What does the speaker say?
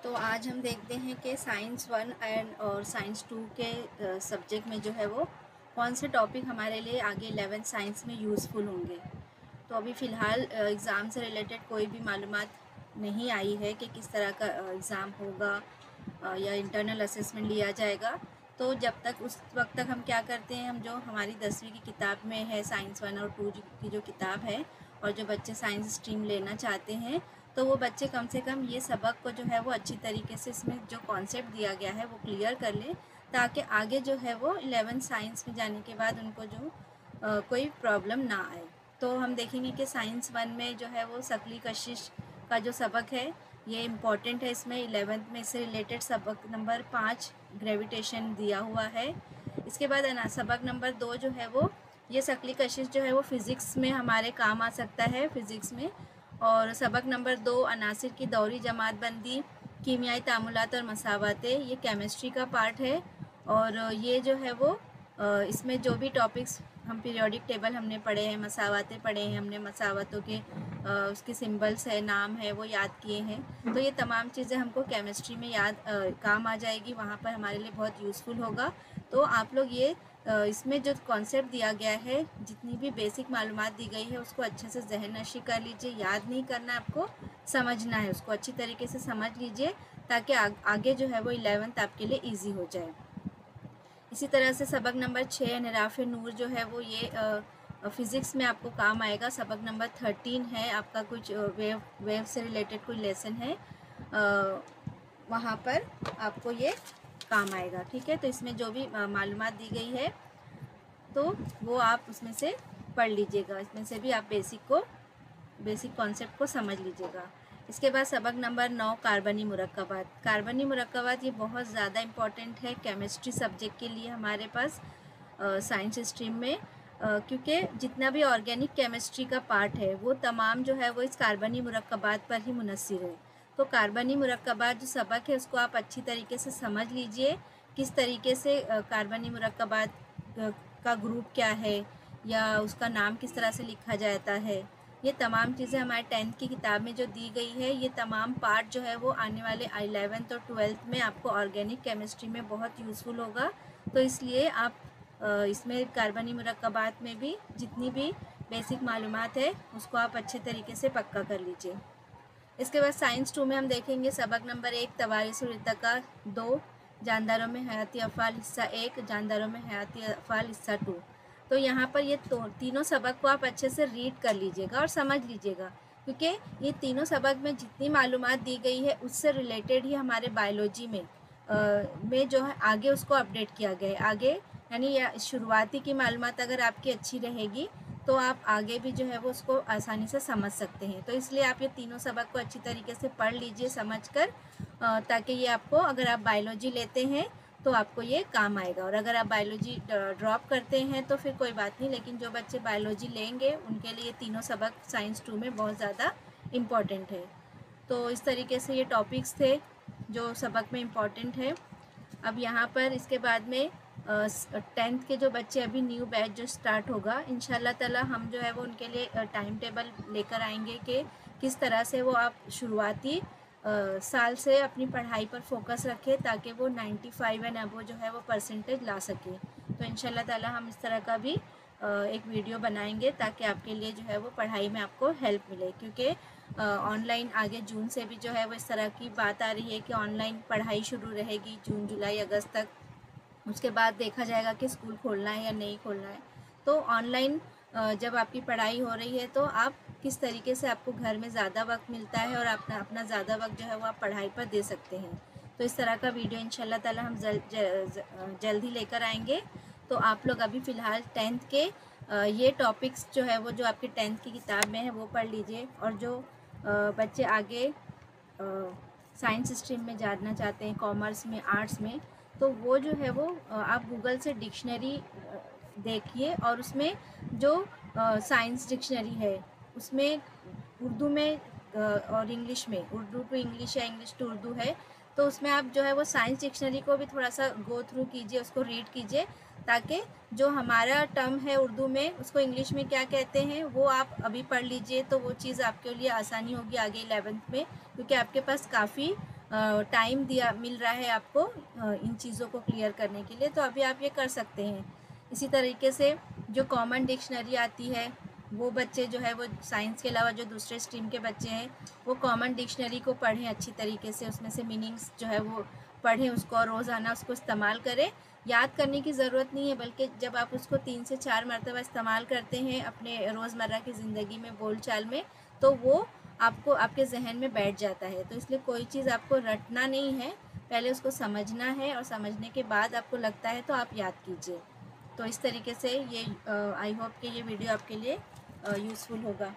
तो आज हम देखते हैं कि साइंस 1 और साइंस 2 के सब्जेक्ट में जो है वो कौन से टॉपिक हमारे लिए आगे 11th साइंस में यूज़फुल होंगे। तो अभी फ़िलहाल एग्ज़ाम से रिलेटेड कोई भी मालूमात नहीं आई है कि किस तरह का एग्ज़ाम होगा या इंटरनल असेसमेंट लिया जाएगा। तो जब तक उस वक्त तक हम क्या करते हैं, हम जो हमारी 10वीं की किताब में है साइंस 1 और 2 की जो किताब है, और जो बच्चे साइंस स्ट्रीम लेना चाहते हैं तो वो बच्चे कम से कम ये सबक को जो है वो अच्छी तरीके से इसमें जो कॉन्सेप्ट दिया गया है वो क्लियर कर लें, ताकि आगे जो है वो 11th साइंस में जाने के बाद उनको जो कोई प्रॉब्लम ना आए। तो हम देखेंगे कि साइंस 1 में जो है वो शकली कशिश का जो सबक है ये इम्पॉर्टेंट है। इसमें 11th में इससे रिलेटेड सबक नंबर 5 ग्रेविटेशन दिया हुआ है। इसके बाद सबक नंबर 2 जो है वो ये शकली कशिश जो है वो फ़िज़िक्स में हमारे काम आ सकता है, फ़िज़िक्स में। और सबक नंबर 2 अनासिर की दौरी जमातबंदी, कीमियाई तामुलात और मसावतें, ये केमिस्ट्री का पार्ट है। और ये जो है वो इसमें जो भी टॉपिक्स हम पीरियोडिक टेबल हमने पढ़े हैं, मसावतें पढ़े हैं हमने, मसावतों के उसके सिंबल्स है, नाम है, वो याद किए हैं। तो ये तमाम चीज़ें हमको केमिस्ट्री में याद काम आ जाएगी, वहाँ पर हमारे लिए बहुत यूज़फुल होगा। तो आप लोग ये इसमें जो कॉन्सेप्ट दिया गया है, जितनी भी बेसिक मालूमात दी गई है उसको अच्छे से जहन नशी कर लीजिए। याद नहीं करना है, आपको समझना है, उसको अच्छी तरीके से समझ लीजिए ताकि आगे जो है वो 11th आपके लिए इजी हो जाए। इसी तरह से सबक नंबर 6 निराफ़े नूर जो है वो ये फ़िज़िक्स में आपको काम आएगा। सबक नंबर 13 है आपका कुछ वेव से रिलेटेड कोई लेसन है, वहाँ पर आपको ये काम आएगा। ठीक है, तो इसमें जो भी मालूमात दी गई है तो वो आप उसमें से पढ़ लीजिएगा, इसमें से भी आप बेसिक कॉन्सेप्ट को समझ लीजिएगा। इसके बाद सबक नंबर 9 कार्बनी मुरक्कबात। कार्बनी मुरक्कबात ये बहुत ज़्यादा इम्पॉर्टेंट है केमिस्ट्री सब्जेक्ट के लिए हमारे पास साइंस स्ट्रीम में, क्योंकि जितना भी ऑर्गेनिक केमिस्ट्री का पार्ट है वो तमाम जो है वो इस कार्बनी मुरक्कबात पर ही मुनस्सिर है। तो कार्बनी मुरक्कबात जो सबक है उसको आप अच्छी तरीके से समझ लीजिए, किस तरीके से कार्बनी मुरक्कबात का ग्रुप क्या है या उसका नाम किस तरह से लिखा जाता है। ये तमाम चीज़ें हमारे 10th की किताब में जो दी गई है, ये तमाम पार्ट जो है वो आने वाले 11th और 12th में आपको ऑर्गेनिक केमिस्ट्री में बहुत यूज़फुल होगा। तो इसलिए आप इसमें कार्बनी मुरक्कबात में भी जितनी भी बेसिक मालूमात है उसको आप अच्छे तरीके से पक्का कर लीजिए। इसके बाद साइंस 2 में हम देखेंगे सबक नंबर 1 तवारिसुल इर्तिका 2, जानदारों में हयाती अफ़ाल हिस्सा 1, जानदारों में हयाती अफ़ाल हिस्सा 2। तो यहाँ पर ये तीनों सबक को आप अच्छे से रीड कर लीजिएगा और समझ लीजिएगा, क्योंकि ये तीनों सबक में जितनी मालूमात दी गई है उससे रिलेटेड ही हमारे बायोलॉजी में जो है आगे उसको अपडेट किया गया है। आगे यानी शुरुआती की मालूमात अगर आपकी अच्छी रहेगी तो आप आगे भी जो है वो उसको आसानी से समझ सकते हैं। तो इसलिए आप ये तीनों सबक को अच्छी तरीके से पढ़ लीजिए समझकर, ताकि ये आपको, अगर आप बायोलॉजी लेते हैं तो आपको ये काम आएगा। और अगर आप बायोलॉजी ड्रॉप करते हैं तो फिर कोई बात नहीं, लेकिन जो बच्चे बायोलॉजी लेंगे उनके लिए तीनों सबक साइंस 2 में बहुत ज़्यादा इम्पॉर्टेंट है। तो इस तरीके से ये टॉपिक्स थे जो सबक में इम्पॉर्टेंट है। अब यहाँ पर इसके बाद में 10th के जो बच्चे, अभी न्यू बैच जो स्टार्ट होगा, इंशाल्लाह ताला हम जो है वो उनके लिए टाइम टेबल लेकर आएंगे कि किस तरह से वो आप शुरुआती साल से अपनी पढ़ाई पर फोकस रखें ताकि वो 95 एंड अबव जो है वो परसेंटेज ला सके। तो इंशाल्लाह ताला हम इस तरह का भी एक वीडियो बनाएंगे ताकि आपके लिए जो है वो पढ़ाई में आपको हेल्प मिले, क्योंकि ऑनलाइन आगे जून से भी जो है वो इस तरह की बात आ रही है कि ऑनलाइन पढ़ाई शुरू रहेगी जून जुलाई अगस्त तक। उसके बाद देखा जाएगा कि स्कूल खोलना है या नहीं खोलना है। तो ऑनलाइन जब आपकी पढ़ाई हो रही है तो आप किस तरीके से, आपको घर में ज़्यादा वक्त मिलता है और अपना ज़्यादा वक्त जो है वो आप पढ़ाई पर दे सकते हैं। तो इस तरह का वीडियो इंशाल्लाह ताला हम जल्द ही लेकर आएंगे। तो आप लोग अभी फ़िलहाल 10th के ये टॉपिक्स जो है वो जो आपके 10th की किताब में है वो पढ़ लीजिए। और जो बच्चे आगे साइंस स्ट्रीम में जाना चाहते हैं, कॉमर्स में, आर्ट्स में, तो वो जो है वो आप गूगल से डिक्शनरी देखिए और उसमें जो साइंस डिक्शनरी है उसमें उर्दू में और इंग्लिश में, उर्दू टू इंग्लिश या इंग्लिश टू उर्दू है, तो उसमें आप जो है वो साइंस डिक्शनरी को भी थोड़ा सा गो थ्रू कीजिए, उसको रीड कीजिए, ताकि जो हमारा टर्म है उर्दू में उसको इंग्लिश में क्या कहते हैं वो आप अभी पढ़ लीजिए। तो वो चीज़ आपके लिए आसानी होगी आगे 11th में, क्योंकि आपके पास काफ़ी टाइम दिया मिल रहा है आपको इन चीज़ों को क्लियर करने के लिए, तो अभी आप ये कर सकते हैं। इसी तरीके से जो कॉमन डिक्शनरी आती है, वो बच्चे जो है वो साइंस के अलावा जो दूसरे स्ट्रीम के बच्चे हैं वो कॉमन डिक्शनरी को पढ़ें अच्छी तरीके से, उसमें से मीनिंग्स जो है वो पढ़ें उसको, रोज़ाना उसको इस्तेमाल करें। याद करने की ज़रूरत नहीं है, बल्कि जब आप उसको 3 से 4 मरतबा इस्तेमाल करते हैं अपने रोज़मर्रा की ज़िंदगी में, बोलचाल में, तो वो आपको आपके जहन में बैठ जाता है। तो इसलिए कोई चीज़ आपको रटना नहीं है, पहले उसको समझना है और समझने के बाद आपको लगता है तो आप याद कीजिए। तो इस तरीके से ये आई होप कि ये वीडियो आपके लिए यूज़फुल होगा।